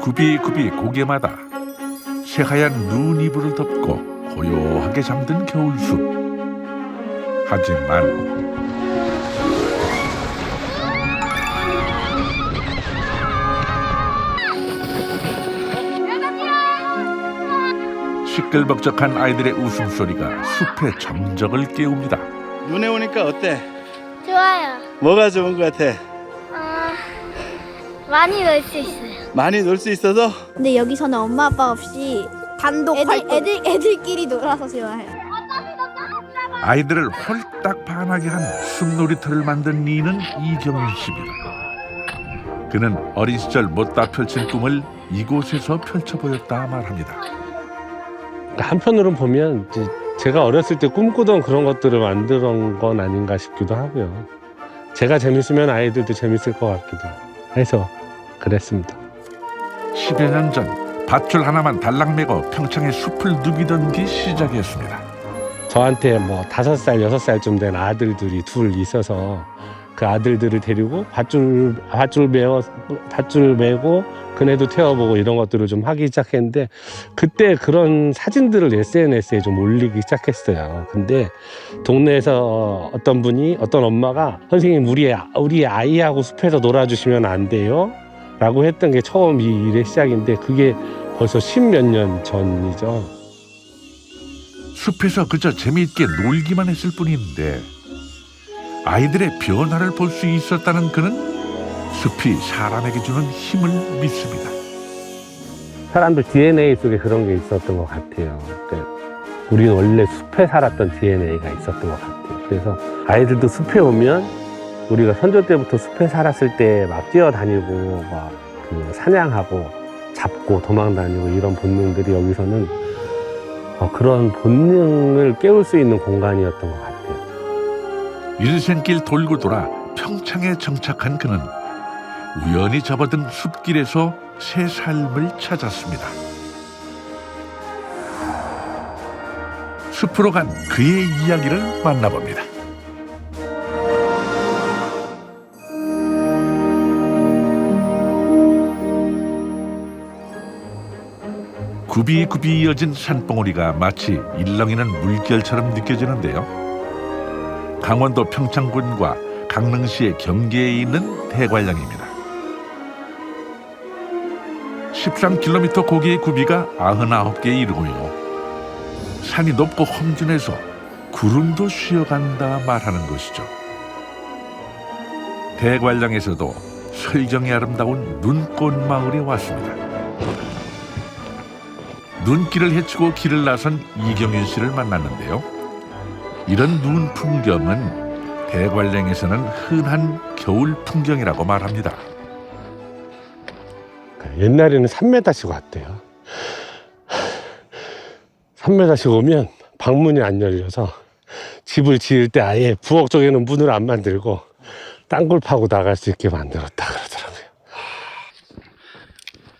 굽이굽이 고개마다 새하얀 눈 이불을 덮고 고요하게 잠든 겨울숲. 하지만 시끌벅적한 아이들의 웃음소리가 숲의 정적을 깨웁니다. 눈에 오니까 어때? 좋아요. 뭐가 좋은 것 같아? 많이 놀 수 있어요. 많이 놀 수 있어서? 근데 여기서는 엄마 아빠 없이 단독 애들끼리 놀아서 좋아해요. 아이들을 홀딱 반하게 한 숲놀이터를 만든 이는 이경윤 씨입니다. 그는 어린 시절 못다 펼친 꿈을 이곳에서 펼쳐 보였다 말합니다. 한편으로는 보면 이제 제가 어렸을 때 꿈꾸던 그런 것들을 만든 건 아닌가 싶기도 하고요. 제가 재밌으면 아이들도 재밌을 것 같기도 해서 그랬습니다. 10여 년 전 밧줄 하나만 달랑 메고 평창의 숲을 누비던 게 시작이었습니다. 저한테 뭐 5살, 6살쯤 된 아들들이 둘 있어서 그 아들들을 데리고 밧줄 메고 그네도 태워보고 이런 것들을 좀 하기 시작했는데 그때 그런 사진들을 SNS에 좀 올리기 시작했어요. 근데 동네에서 어떤 엄마가 선생님 우리 아이하고 숲에서 놀아주시면 안 돼요? 라고 했던 게 처음 이 일의 시작인데 그게 벌써 10몇 년 전이죠. 숲에서 그저 재미있게 놀기만 했을 뿐인데 아이들의 변화를 볼 수 있었다는 그는 숲이 사람에게 주는 힘을 믿습니다. 사람들 DNA 속에 그런 게 있었던 것 같아요. 그러니까 우리는 원래 숲에 살았던 DNA가 있었던 것 같아요. 그래서 아이들도 숲에 오면 우리가 선조 때부터 숲에 살았을 때 막 뛰어다니고 막 그 사냥하고 잡고 도망다니고 이런 본능들이 여기서는 그런 본능을 깨울 수 있는 공간이었던 것 같아요. 일생길 돌고 돌아 평창에 정착한 그는 우연히 접어든 숲길에서 새 삶을 찾았습니다. 숲으로 간 그의 이야기를 만나봅니다. 굽이굽이 이어진 산봉우리가 마치 일렁이는 물결처럼 느껴지는데요. 강원도 평창군과 강릉시의 경계에 있는 대관령입니다. 13km 고개의 굽이가 99개 이르고요. 산이 높고 험준해서 구름도 쉬어간다 말하는 것이죠. 대관령에서도 설경이 아름다운 눈꽃 마을에 왔습니다. 눈길을 헤치고 길을 나선 이경윤 씨를 만났는데요. 이런 눈 풍경은 대관령에서는 흔한 겨울 풍경이라고 말합니다. 옛날에는 3m씩 왔대요. 3m씩 오면 방문이 안 열려서 집을 지을 때 아예 부엌 쪽에는 문을 안 만들고 땅굴 파고 나갈 수 있게 만들었다 그러더라고요.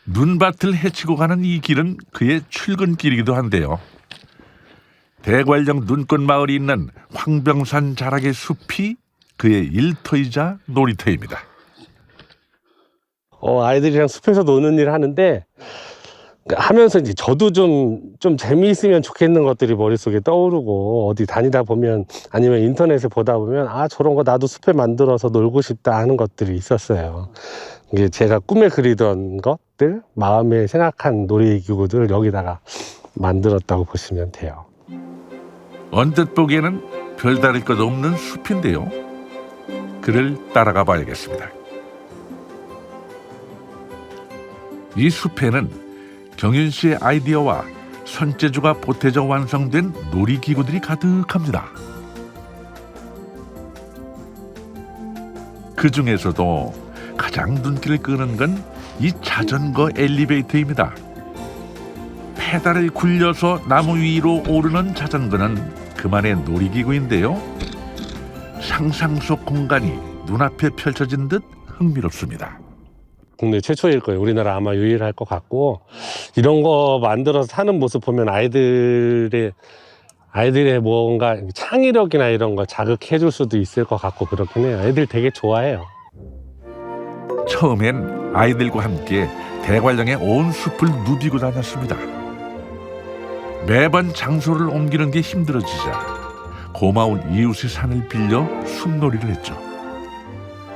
눈밭을 헤치고 가는 이 길은 그의 출근길이기도 한데요. 대관령 눈꽃 마을이 있는 황병산 자락의 숲이 그의 일터이자 놀이터입니다. 아이들이랑 숲에서 노는 일을 하는데 하면서 이제 저도 좀 재미있으면 좋겠는 것들이 머릿속에 떠오르고 어디 다니다 보면 아니면 인터넷에 보다 보면 저런 거 나도 숲에 만들어서 놀고 싶다 하는 것들이 있었어요. 이게 제가 꿈에 그리던 것들, 마음에 생각한 놀이기구들을 여기다가 만들었다고 보시면 돼요. 언뜻 보기에는 별다를 것 없는 숲인데요. 그를 따라가 봐야겠습니다. 이 숲에는 경윤 씨의 아이디어와 손재주가 보태져 완성된 놀이기구들이 가득합니다. 그 중에서도 가장 눈길을 끄는 건 이 자전거 엘리베이터입니다. 페달을 굴려서 나무 위로 오르는 자전거는 그만의 놀이기구인데요. 상상 속 공간이 눈앞에 펼쳐진 듯 흥미롭습니다. 국내 최초일 거예요. 우리나라 아마 유일할 것 같고 이런 거 만들어서 사는 모습 보면 아이들의 뭔가 창의력이나 이런 거 자극해 줄 수도 있을 것 같고 그렇긴 해요. 애들 되게 좋아해요. 처음엔 아이들과 함께 대관령의 온 숲을 누비고 다녔습니다. 매번 장소를 옮기는 게 힘들어지자 고마운 이웃의 산을 빌려 숲놀이를 했죠.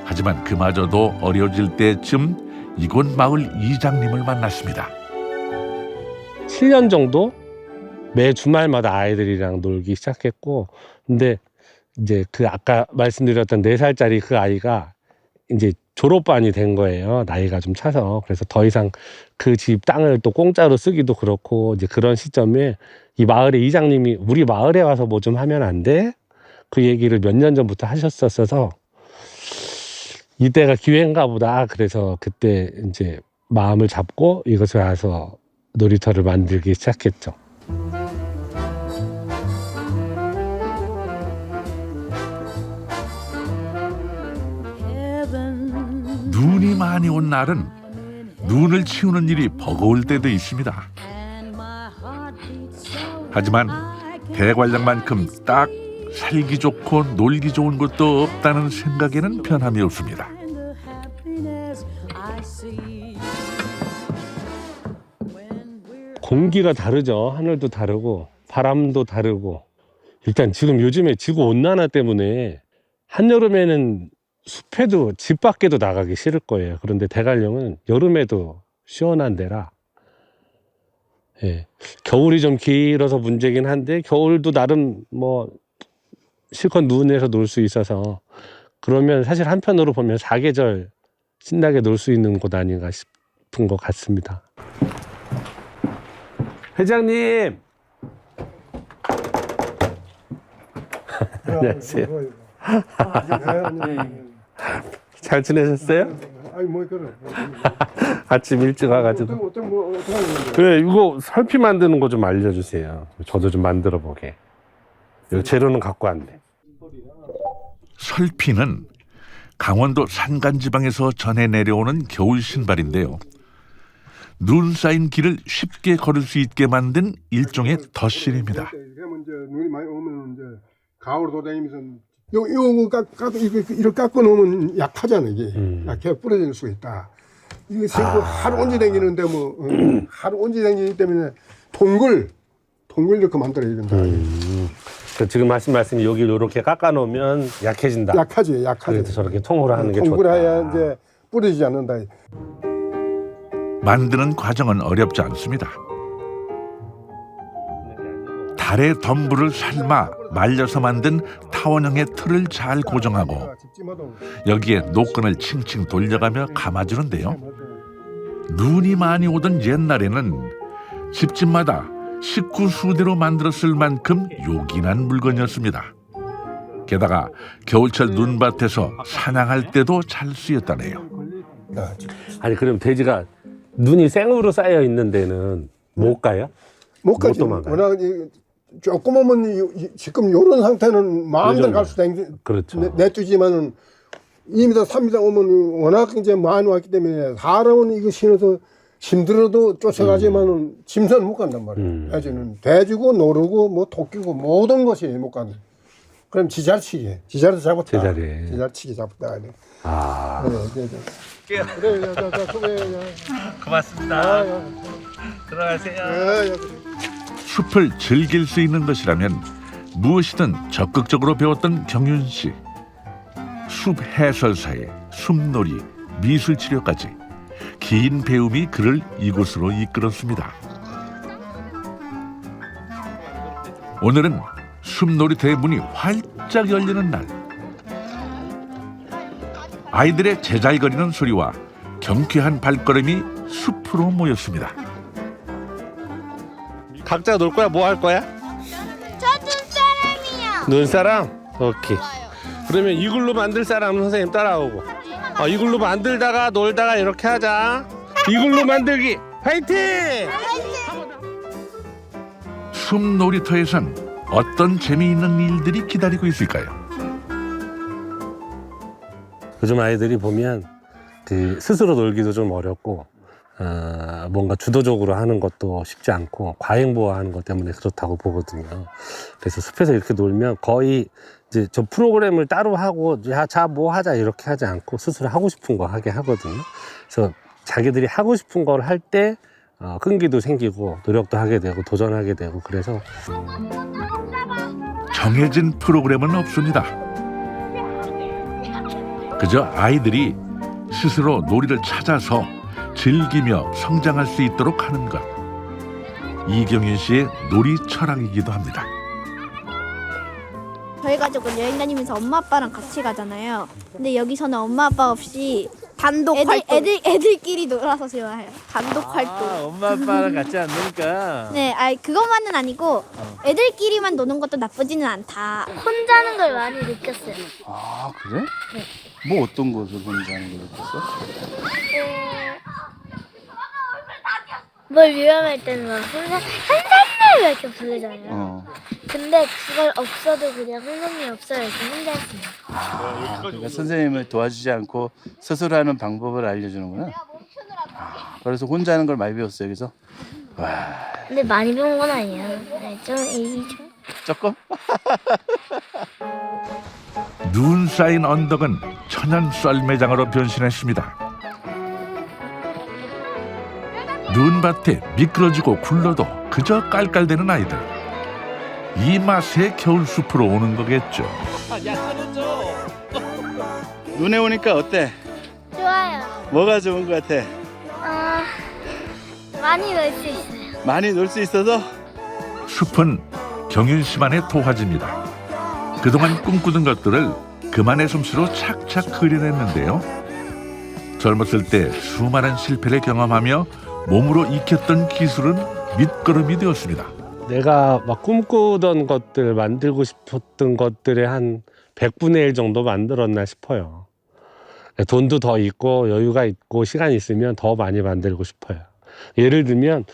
하지만 그마저도 어려질 때쯤 이곳 마을 이장님을 만났습니다. 7년 정도 매 주말마다 아이들이랑 놀기 시작했고, 근데 이제 그 아까 말씀드렸던 4살짜리 그 아이가 이제 졸업반이 된 거예요. 나이가 좀 차서. 그래서 더 이상 그 집 땅을 또 공짜로 쓰기도 그렇고, 이제 그런 시점에 이 마을의 이장님이 우리 마을에 와서 뭐 좀 하면 안 돼? 그 얘기를 몇 년 전부터 하셨었어서 이때가 기회인가 보다. 그래서 그때 이제 마음을 잡고 이것에 와서 놀이터를 만들기 시작했죠. 눈이 많이 온 날은 눈을 치우는 일이 버거울 때도 있습니다. 하지만 대관령만큼 딱 살기 좋고 놀기 좋은 곳도 없다는 생각에는 변함이 없습니다. 공기가 다르죠. 하늘도 다르고 바람도 다르고. 일단 지금 요즘에 지구온난화 때문에 한여름에는 숲에도 집 밖에도 나가기 싫을 거예요. 그런데 대관령은 여름에도 시원한 데라, 예, 겨울이 좀 길어서 문제긴 한데 겨울도 나름 뭐 실컷 눈에서 놀 수 있어서, 그러면 사실 한편으로 보면 사계절 신나게 놀 수 있는 곳 아닌가 싶은 것 같습니다. 회장님! 안녕하세요. 잘 지내셨어요? 아니 뭐 그래. 아침 일찍 와가지고. 그래, 이거 설피 만드는 거 좀 알려주세요. 저도 좀 만들어 보게. 이거 재료는 갖고 왔네. 설피는 강원도 산간지방에서 전해 내려오는 겨울 신발인데요. 눈 쌓인 길을 쉽게 걸을 수 있게 만든 일종의 덧실입니다. 그러면 이제 눈이 많이 오면 이제 가을 돌아다니면서 요거 이렇게 깎고 놓으면 약하잖아 이게. 약해 부러질 수 있다. 이거 생고 하루 온지 다니는데 뭐 하루 온지 다니기 때문에 동글 이렇게 만들어야 된다. 지금 하신 말씀이 여기 이렇게 깎아 놓으면 약해진다. 약하지. 그래서 저렇게 통으로 하는 게 좋다. 통으로 해야 이제 부러지지 않는다. 만드는 과정은 어렵지 않습니다. 달의 덤불을 삶아 말려서 만든 타원형의 틀을 잘 고정하고 여기에 노끈을 칭칭 돌려가며 감아주는데요. 눈이 많이 오던 옛날에는 집집마다 식구 수대로 만들었을 만큼 요긴한 물건이었습니다. 게다가 겨울철 눈밭에서 사냥할 때도 잘 쓰였다네요. 아니, 그럼 돼지가 눈이 생으로 쌓여 있는 데는 못 가요? 못 가지. 도망가요? 워낙 조금 오면 지금 이런 상태는 마음대로 갈 수도 그렇죠. 내두지만은 2m, 3m 오면 워낙 이제 많이 왔기 때문에 사람은 이거 신어서 힘들어도 쫓아가지만은 짐승은 못 간단 말이에요. 돼지는 돼지고 노르고 뭐 토끼고 모든 것이 못 간다. 그럼 지잘치기, 지잘에서 잡았다. 제자리에. 지잘치기 잡았다. 아, 그래. 그래, 자, 수고해. 고맙습니다. 들어가세요. 숲을 즐길 수 있는 것이라면 무엇이든 적극적으로 배웠던 경윤 씨. 숲 해설사에 숲놀이, 미술 치료까지 긴 배움이 그를 이곳으로 이끌었습니다. 오늘은 숲놀이터의 문이 활짝 열리는 날. 아이들의 제잘거리는 소리와 경쾌한 발걸음이 숲으로 모였습니다. 각자 놀 거야? 뭐 할 거야? 저 눈사람이요. 눈사람? 오케이. 그러면 이글루 만들 사람은 선생님 따라오고. 이글루 만들다가 놀다가 이렇게 하자. 이글루 만들기 화이팅! 숲놀이터에선 어떤 재미있는 일들이 기다리고 있을까요? 요즘 아이들이 보면 그 스스로 놀기도 좀 어렵고, 뭔가 주도적으로 하는 것도 쉽지 않고 과잉보호하는 것 때문에 그렇다고 보거든요. 그래서 숲에서 이렇게 놀면 거의 이제 저 프로그램을 따로 하고 자 뭐 하자 이렇게 하지 않고 스스로 하고 싶은 거 하게 하거든요. 그래서 자기들이 하고 싶은 걸 할 때 끈기도 생기고 노력도 하게 되고 도전하게 되고 그래서 정해진 프로그램은 없습니다. 그저 아이들이 스스로 놀이를 찾아서 즐기며 성장할 수 있도록 하는 것. 이경윤 씨의 놀이 철학이기도 합니다. 저희 가족은 여행 다니면서 엄마 아빠랑 같이 가잖아요. 근데 여기서는 엄마 아빠 없이 단독 활동. 애들끼리 놀아서 좋아해요. 단독 활동. 엄마 아빠랑 같이 안 노니까. 네, 그것만은 아니고 애들끼리만 노는 것도 나쁘지는 않다. 혼자 하는 걸 많이 느꼈어요. 아 그래? 뭐 어떤 것을 혼자 하는 걸 느꼈어? 뭘 위험할 때는 막 선생님 이렇게 부르잖아요. 근데 그걸 없어도 그냥 선생님 없어요 이렇게 혼자 했어요. 그러니까 선생님을 도와주지 않고 스스로 하는 방법을 알려주는구나. 그래서 혼자 하는 걸 많이 배웠어요. 그래서 와 근데 많이 배운 건 아니에요. 네, 좀 조금? 눈 쌓인 언덕은 천연 썰매장으로 변신했습니다. 눈밭에 미끄러지고 굴러도 그저 깔깔대는 아이들. 이 맛에 겨울숲으로 오는 거겠죠. 눈에 오니까 어때? 좋아요. 뭐가 좋은 것 같아? 많이 놀 수 있어요. 많이 놀 수 있어서? 숲은 경윤 씨만의 토화지입니다. 그동안 꿈꾸던 것들을 그만의 솜씨로 착착 그려냈는데요. 젊었을 때 수많은 실패를 경험하며 몸으로 익혔던 기술은 밑거름이 되었습니다. 내가 막 꿈꾸던 것들 만들고 싶었던 것들의 한 100분의 1 정도 만들었나 싶어요. 돈도 더 있고 여유가 있고 시간이 있으면 더 많이 만들고 싶어요. 예를 들면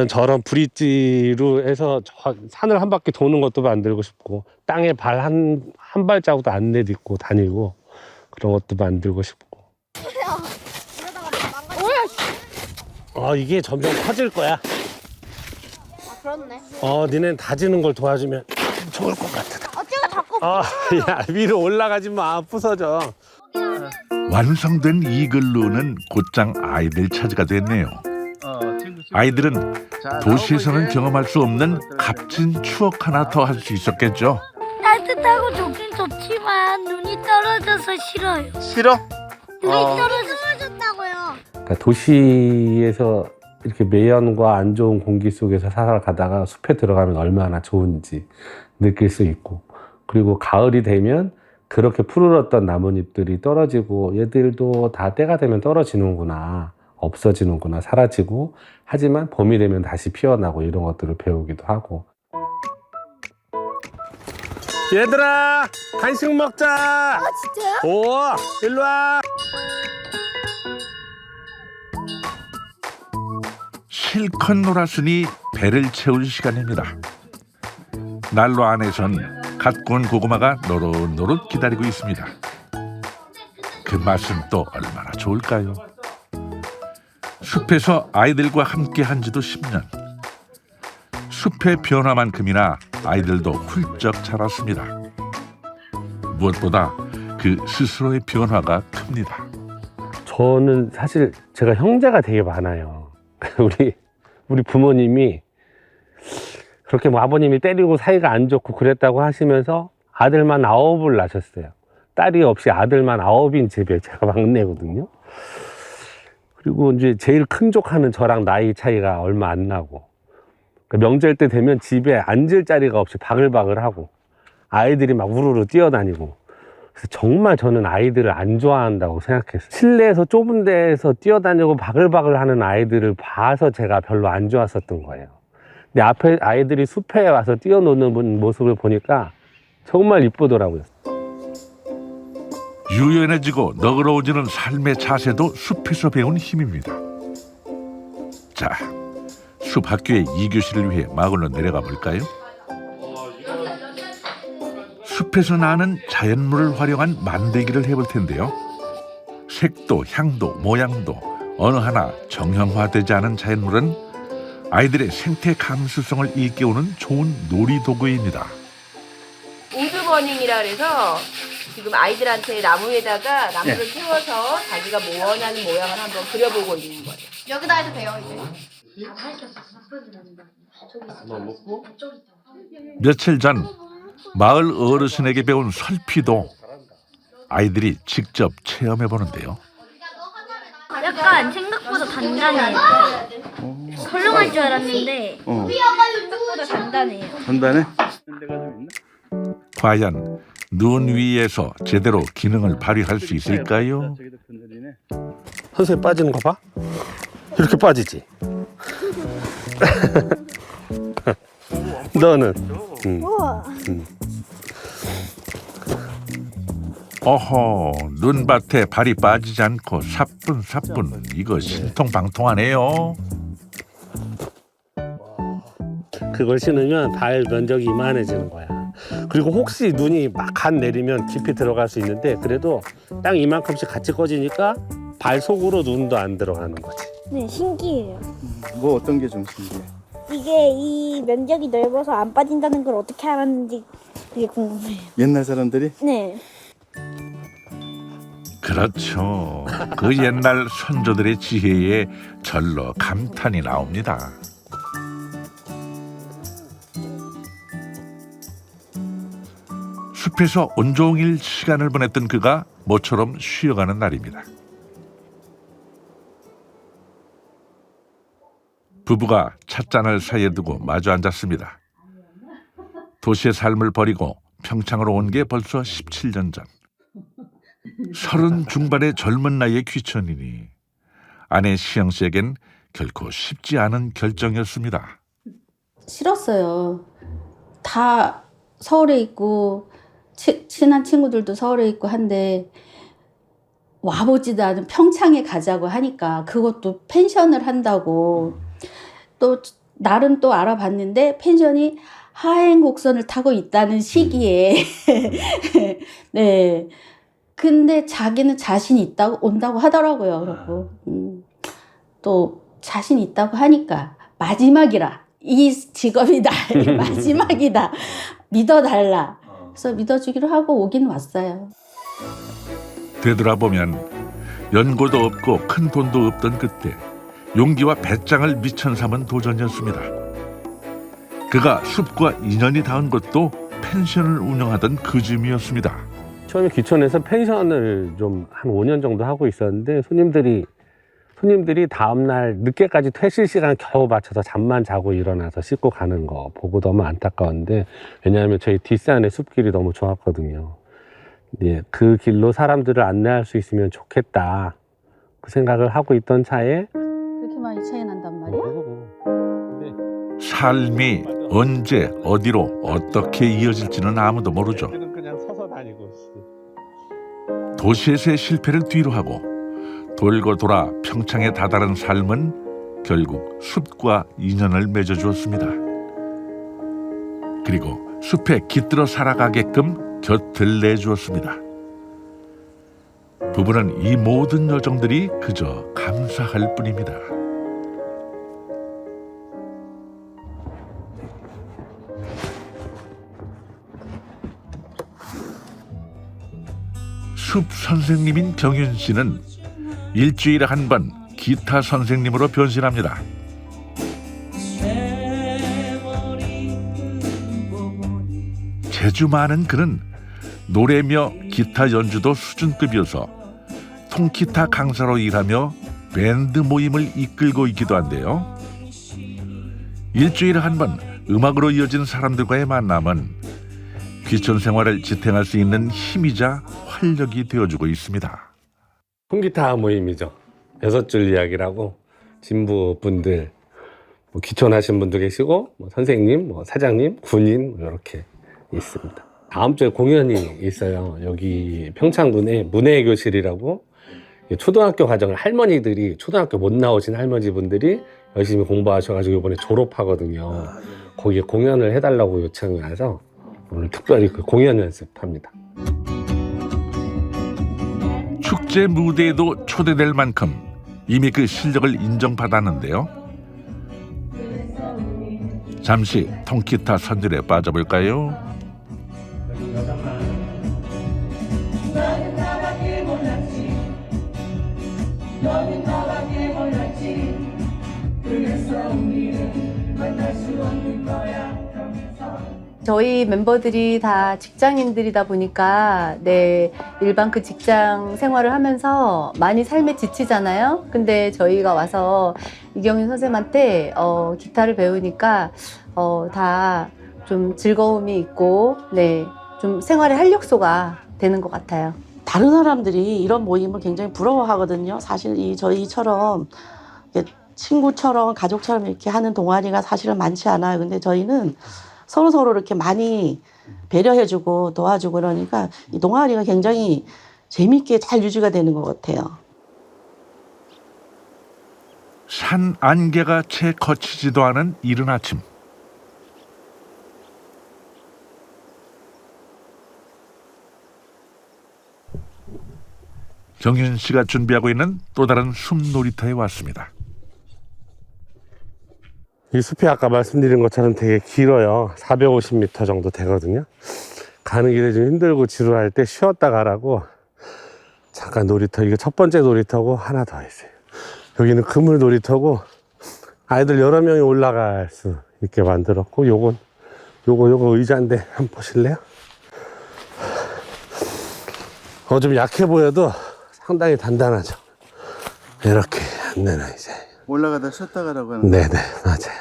저런 브릿지로 해서 저 산을 한 바퀴 도는 것도 만들고 싶고 땅에 발 한 발자국도 안 내딛고 다니고 그런 것도 만들고 싶고. 이게 점점 커질 거야. 그렇네. 니넨 다지는 걸 도와주면 좋을 것 같아. 어쩌고 자꾸 야, 위로 올라가지 마. 부서져. 완성된 이글루는 곧장 아이들 차지가 됐네요. 아이들은 도시에서는 경험할 수 없는 값진 추억 하나 더 할 수 있었겠죠. 따뜻하고 좋긴 좋지만 눈이 떨어져서 싫어요. 싫어? 눈이 떨어졌다고요. 그러니까 도시에서 이렇게 매연과 안 좋은 공기 속에서 살아가다가 숲에 들어가면 얼마나 좋은지 느낄 수 있고, 그리고 가을이 되면 그렇게 푸르렀던 나뭇잎들이 떨어지고 얘들도 다 때가 되면 떨어지는구나, 없어지는구나, 사라지고, 하지만 봄이 되면 다시 피어나고 이런 것들을 배우기도 하고. 얘들아, 간식 먹자. 진짜요? 오, 일로 와. 실컷 놀았으니 배를 채울 시간입니다. 난로 안에선 갓 구운 고구마가 노릇노릇 기다리고 있습니다. 그 맛은 또 얼마나 좋을까요? 숲에서 아이들과 함께 한 지도 10년. 숲의 변화만큼이나 아이들도 훌쩍 자랐습니다. 무엇보다 그 스스로의 변화가 큽니다. 저는 사실 제가 형제가 되게 많아요. 우리 부모님이 그렇게 뭐 아버님이 때리고 사이가 안 좋고 그랬다고 하시면서 아들만 9을 낳으셨어요. 딸이 없이 아들만 9인 집에 제가 막내거든요. 그리고 이제 제일 큰 조카는 저랑 나이 차이가 얼마 안 나고, 명절 때 되면 집에 앉을 자리가 없이 바글바글하고 아이들이 막 우르르 뛰어다니고, 그래서 정말 저는 아이들을 안 좋아한다고 생각했어요. 실내에서 좁은 데에서 뛰어다니고 바글바글 하는 아이들을 봐서 제가 별로 안 좋았었던 거예요. 근데 앞에 아이들이 숲에 와서 뛰어노는 모습을 보니까 정말 이쁘더라고요. 유연해지고 너그러워지는 삶의 자세도 숲에서 배운 힘입니다. 자, 숲 학교의 2교시를 위해 마을로 내려가 볼까요? 숲에서 나는 자연물을 활용한 만들기를 해볼 텐데요. 색도 향도 모양도 어느 하나 정형화되지 않은 자연물은 아이들의 생태 감수성을 일깨우는 좋은 놀이도구입니다. 우드버닝이라 그래서 지금 아이들한테 나무에다가 나무를 태워서 자기가 원하는 모양을 한번 그려보고 있는 거예요. 여기다 해도 돼요 이제. 며칠 전 마을 어르신에게 배운 설피도 아이들이 직접 체험해 보는데요. 약간 생각보다 단단해요. 헐렁할 줄 알았는데 생각보다 단단해요. 단단해? 과연 눈 위에서 제대로 기능을 발휘할 수 있을까요? 선생님 빠지는 거 봐. 이렇게 빠지지. 너는 어허, 눈밭에 발이 빠지지 않고 사뿐사뿐. 이거 신통방통하네요. 그걸 신으면 발 면적이 이만해지는 거야. 그리고 혹시 눈이 막 간 내리면 깊이 들어갈 수 있는데 그래도 딱 이만큼씩 같이 꺼지니까 발 속으로 눈도 안 들어가는 거지. 네, 신기해요. 뭐 어떤 게 좀 신기해? 이게 이 면적이 넓어서 안 빠진다는 걸 어떻게 알았는지 되게 궁금해요. 옛날 사람들이? 네. 그렇죠. 그 옛날 선조들의 지혜에 절로 감탄이 나옵니다. 숲에서 온종일 시간을 보냈던 그가 모처럼 쉬어가는 날입니다. 부부가 찻잔을 사이에 두고 마주 앉았습니다. 도시의 삶을 버리고 평창으로 온 게 벌써 17년 전. 30 중반의 젊은 나이의 귀천이니 아내 시영 씨에겐 결코 쉽지 않은 결정이었습니다. 싫었어요. 다 서울에 있고 친한 친구들도 서울에 있고 한데 와보지도 않은 평창에 가자고 하니까 그것도 펜션을 한다고 또 나름 또 알아봤는데 펜션이 하행 곡선을 타고 있다는 시기에 네. 근데 자기는 자신 있다고 온다고 하더라고요. 그러고 또 자신 있다고 하니까 마지막이라 이 직업이 나의 마지막이다 믿어달라. 그래서 믿어주기로 하고 오긴 왔어요. 되돌아보면 연고도 없고 큰 돈도 없던 그때 용기와 배짱을 미천 삼은 도전이었습니다. 그가 숲과 인연이 닿은 것도 펜션을 운영하던 그 즈음이었습니다. 처음에 귀촌에서 펜션을 좀 한 5년 정도 하고 있었는데 손님들이 다음날 늦게까지 퇴실 시간 겨우 맞춰서 잠만 자고 일어나서 씻고 가는 거 보고 너무 안타까웠는데 왜냐하면 저희 뒷산의 숲길이 너무 좋았거든요. 예, 그 길로 사람들을 안내할 수 있으면 좋겠다 그 생각을 하고 있던 차에 그렇게 많이 차이 난단 말이야? 삶이 언제 어디로 어떻게 이어질지는 아무도 모르죠. 그냥 서서 다니고 도시에서의 실패를 뒤로 하고 돌고 돌아 평창에 다다른 삶은 결국 숲과 인연을 맺어주었습니다. 그리고 숲에 깃들어 살아가게끔 곁을 내주었습니다. 부부는 이 모든 여정들이 그저 감사할 뿐입니다. 숲 선생님인 경윤 씨는 일주일에 한 번 기타 선생님으로 변신합니다. 재주 많은 그는 노래며 기타 연주도 수준급이어서 통기타 강사로 일하며 밴드 모임을 이끌고 있기도 한데요. 일주일에 한 번 음악으로 이어진 사람들과의 만남은 귀촌 생활을 지탱할 수 있는 힘이자 활력이 되어주고 있습니다. 통기타 모임이죠. 6줄 이야기라고 진부분들 뭐 귀촌하신 분도 계시고 뭐 선생님, 뭐 사장님, 군인 이렇게 있습니다. 다음 주에 공연이 있어요. 여기 평창군에 문예교실이라고 초등학교 과정을 할머니들이 초등학교 못 나오신 할머니분들이 열심히 공부하셔가지고 이번에 졸업하거든요. 거기에 공연을 해달라고 요청이 와서 오늘 특별히 그 공연 연습합니다. 축제 무대에도 초대될 만큼 이미 그 실력을 인정받았는데요. 잠시 통기타 선율에 빠져볼까요? 저희 멤버들이 다 직장인들이다 보니까 일반 그 직장 생활을 하면서 많이 삶에 지치잖아요. 근데 저희가 와서 이경윤 선생님한테 기타를 배우니까 다 좀 즐거움이 있고 좀 생활의 활력소가 되는 것 같아요. 다른 사람들이 이런 모임을 굉장히 부러워하거든요. 사실 저희처럼 친구처럼 가족처럼 이렇게 하는 동아리가 사실은 많지 않아요. 근데 저희는 서로 이렇게 많이 배려해주고 도와주고 그러니까 이 동아리가 굉장히 재밌게 잘 유지가 되는 것 같아요. 산 안개가 채 거치지도 않은 이른 아침. 정윤 씨가 준비하고 있는 또 다른 숲 놀이터에 왔습니다. 이 숲이 아까 말씀드린 것처럼 되게 길어요. 450m 정도 되거든요. 가는 길에 좀 힘들고 지루할 때 쉬었다 가라고 잠깐 놀이터, 이게 첫 번째 놀이터고 하나 더 있어요. 여기는 그물 놀이터고 아이들 여러 명이 올라갈 수 있게 만들었고, 요거 의자인데 한번 보실래요? 좀 약해 보여도 상당히 단단하죠. 이렇게 앉는 의자. 올라가다 쉬었다 가라고 하는 네네, 맞아요.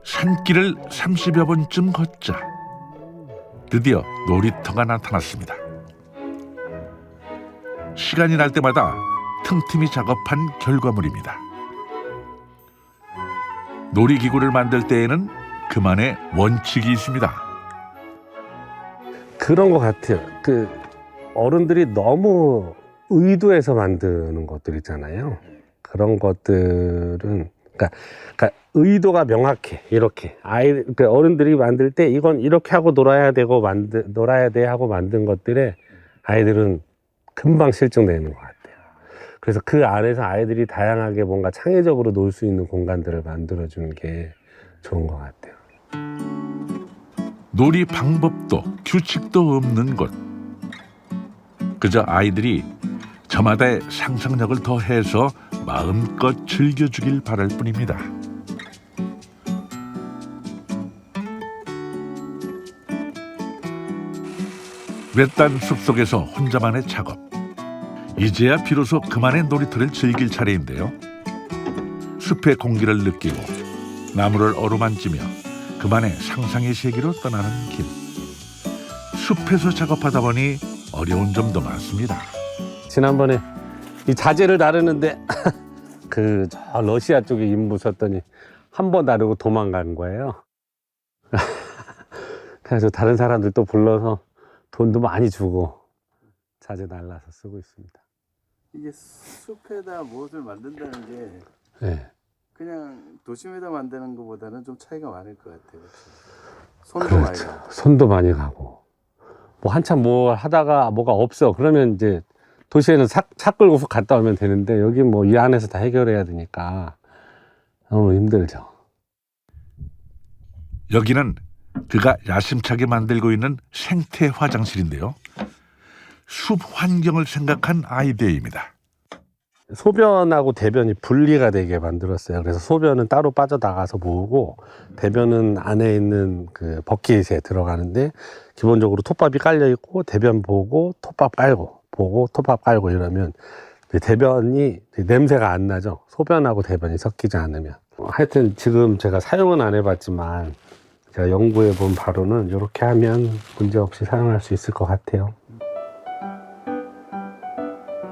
산길을 30여 번쯤 걷자 드디어 놀이터가 나타났습니다. 시간이 날 때마다 틈틈이 작업한 결과물입니다. 놀이기구를 만들 때에는 그만의 원칙이 있습니다. 그런 것 같아요. 어른들이 너무 의도해서 만드는 것들 있잖아요. 그런 것들은 그러니까 의도가 명확해. 이렇게 어른들이 만들 때 이건 이렇게 하고 놀아야 돼 하고 만든 것들에 아이들은 금방 실증내는 것 같아요. 그래서 그 안에서 아이들이 다양하게 뭔가 창의적으로 놀 수 있는 공간들을 만들어주는 게 좋은 것 같아요. 놀이 방법도 규칙도 없는 곳. 그저 아이들이 저마다의 상상력을 더해서 마음껏 즐겨주길 바랄 뿐입니다. 외딴 숲속에서 혼자만의 작업. 이제야 비로소 그만의 놀이터를 즐길 차례인데요. 숲의 공기를 느끼고 나무를 어루만지며 그만의 상상의 세계로 떠나는 길. 숲에서 작업하다 보니 어려운 점도 많습니다. 지난번에 이 자재를 나르는데 저 러시아 쪽에 임무 썼더니 한 번 나르고 도망간 거예요. 그래서 다른 사람들 또 불러서 돈도 많이 주고 자재 날라서 쓰고 있습니다. 이게 숲에다 무엇을 만든다는 게 네. 그냥 도심에다 만드는 것보다는 좀 차이가 많을 것 같아요. 손도 많이 그렇죠. 가고. 손도 많이 가고. 뭐 한참 뭐 하다가 뭐가 없어. 그러면 이제 도시에는 차 끌고 갔다 오면 되는데 여기 뭐 이 안에서 다 해결해야 되니까 너무 힘들죠. 여기는 그가 야심차게 만들고 있는 생태 화장실인데요. 숲 환경을 생각한 아이디어입니다. 소변하고 대변이 분리가 되게 만들었어요. 그래서 소변은 따로 빠져나가서 모으고 대변은 안에 있는 그 버킷에 들어가는데 기본적으로 톱밥이 깔려 있고 대변 보고 톱밥 깔고 보고 톱밥 깔고 이러면 대변이 냄새가 안 나죠. 소변하고 대변이 섞이지 않으면. 하여튼 지금 제가 사용은 안 해봤지만 제가 연구해 본 바로는 이렇게 하면 문제없이 사용할 수 있을 것 같아요.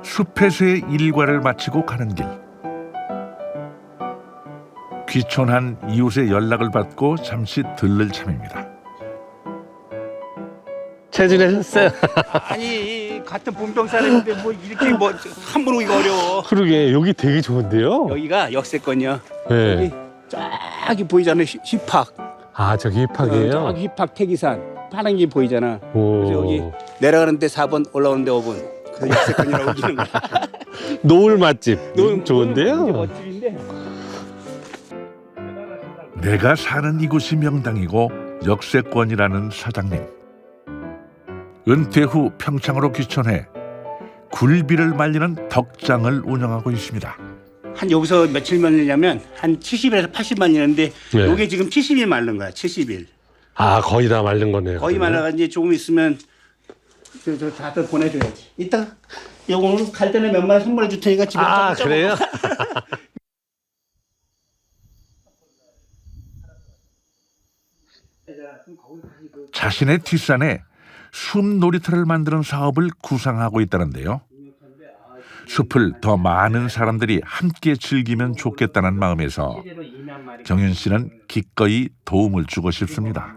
숲에서의 일과를 마치고 가는 길. 귀촌한 이웃의 연락을 받고 잠시 들를 참입니다. 잘 지내셨어요? 아니 같은 본병 사람인데 뭐 이렇게 뭐 함부로 오기가 어려워. 그러게 여기 되게 좋은데요? 여기가 역세권이야. 네. 여기 저기 보이잖아 휘팍. 아 저기 힙하게요? 저기 휘팍 태기산 파란 게 보이잖아. 오. 그래서 여기 내려가는데 4번 올라오는데 5번. 그래서 역세권이라고 부르는 거야. 노을 맛집. 노을 좋은데요? 멋집인데. 내가 사는 이곳이 명당이고 역세권이라는 사장님. 은퇴 후 평창으로 귀촌해 굴비를 말리는 덕장을 운영하고 있습니다. 한 여기서 며칠 말리냐면 한 70일에서 80만 일인데 네. 요게 지금 70일 말른 거야. 70일. 아, 거의 다 말른 거네요. 거의 말라가 이제 조금 있으면 저 다들 보내줘야지. 이따 요거 오늘 갈 때는 몇 마리 선물해 줄 테니까 집에 아, 좀 그래요? 자신의 뒷산에 숲 놀이터를 만드는 사업을 구상하고 있다는데요. 숲을 더 많은 사람들이 함께 즐기면 좋겠다는 마음에서 정윤 씨는 기꺼이 도움을 주고 싶습니다.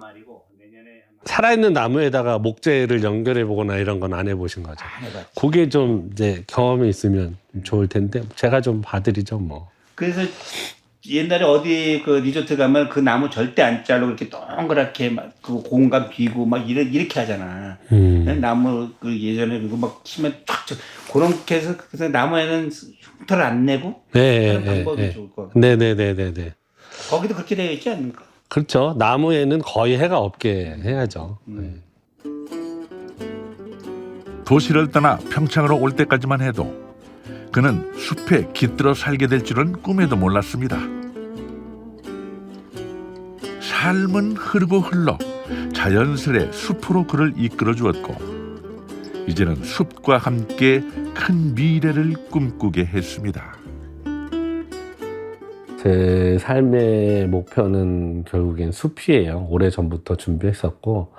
살아있는 나무에다가 목재를 연결해 보거나 이런 건 안 해보신 거죠? 그게 좀 이제 경험이 있으면 좋을 텐데 제가 좀 봐드리죠 뭐. 그래서 옛날에 어디 그 리조트 가면 그 나무 절대 안 자르고 이렇게 동그랗게 막 그 공간 비고 막 이렇게 하잖아. 나무 그 예전에 그거 막 치면 탁 그렇게 해서 그래서 나무에는 흉터를 안 내고 하는 방법이 좋을 것 같고. 네네네네네. 거기도 그렇게 되어 있지 않습니까? 그렇죠. 나무에는 거의 해가 없게 해야죠. 도시를 떠나 평창으로 올 때까지만 해도 그는 숲에 깃들어 살게 될 줄은 꿈에도 몰랐습니다. 삶은 흐르고 흘러 자연스레 숲으로 그를 이끌어 주었고 이제는 숲과 함께 큰 미래를 꿈꾸게 했습니다. 제 삶의 목표는 결국엔 숲이에요. 오래전부터 준비했었고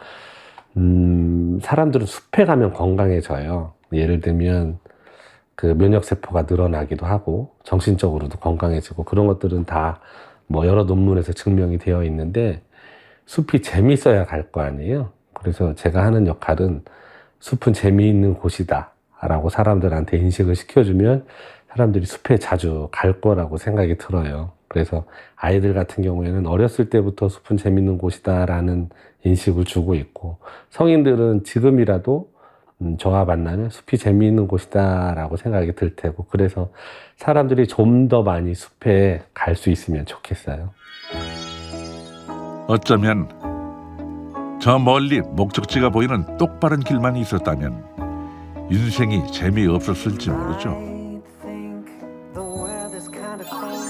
사람들은 숲에 가면 건강해져요. 예를 들면 그 면역세포가 늘어나기도 하고 정신적으로도 건강해지고 그런 것들은 다 뭐 여러 논문에서 증명이 되어 있는데 숲이 재미있어야 갈 거 아니에요. 그래서 제가 하는 역할은 숲은 재미있는 곳이다 라고 사람들한테 인식을 시켜주면 사람들이 숲에 자주 갈 거라고 생각이 들어요. 그래서 아이들 같은 경우에는 어렸을 때부터 숲은 재밌는 곳이다 라는 인식을 주고 있고 성인들은 지금이라도 저와 만나면 숲이 재미있는 곳이다 라고 생각이 들 테고 그래서 사람들이 좀 더 많이 숲에 갈 수 있으면 좋겠어요. 어쩌면 저 멀리 목적지가 보이는 똑바른 길만 있었다면 인생이 재미없었을지 모르죠.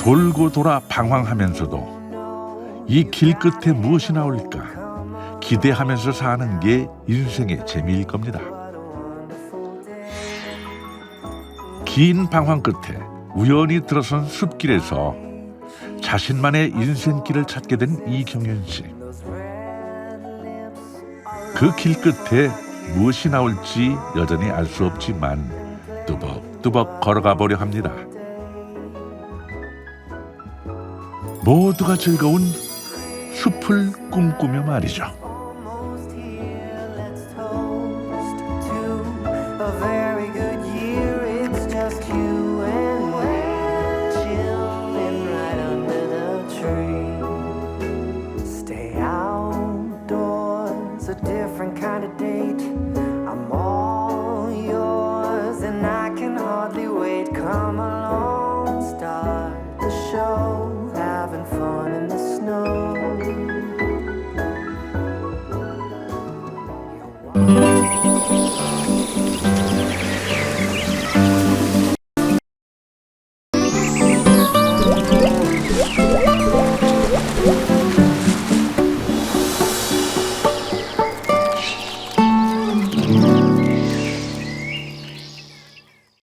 돌고 돌아 방황하면서도 이 길 끝에 무엇이 나올까 기대하면서 사는 게 인생의 재미일 겁니다. 긴 방황 끝에 우연히 들어선 숲길에서 자신만의 인생길을 찾게 된 이경윤 씨. 그 길 끝에 무엇이 나올지 여전히 알 수 없지만 뚜벅뚜벅 걸어가 보려 합니다. 모두가 즐거운 숲을 꿈꾸며 말이죠. Stay outdoors, a different kind of day.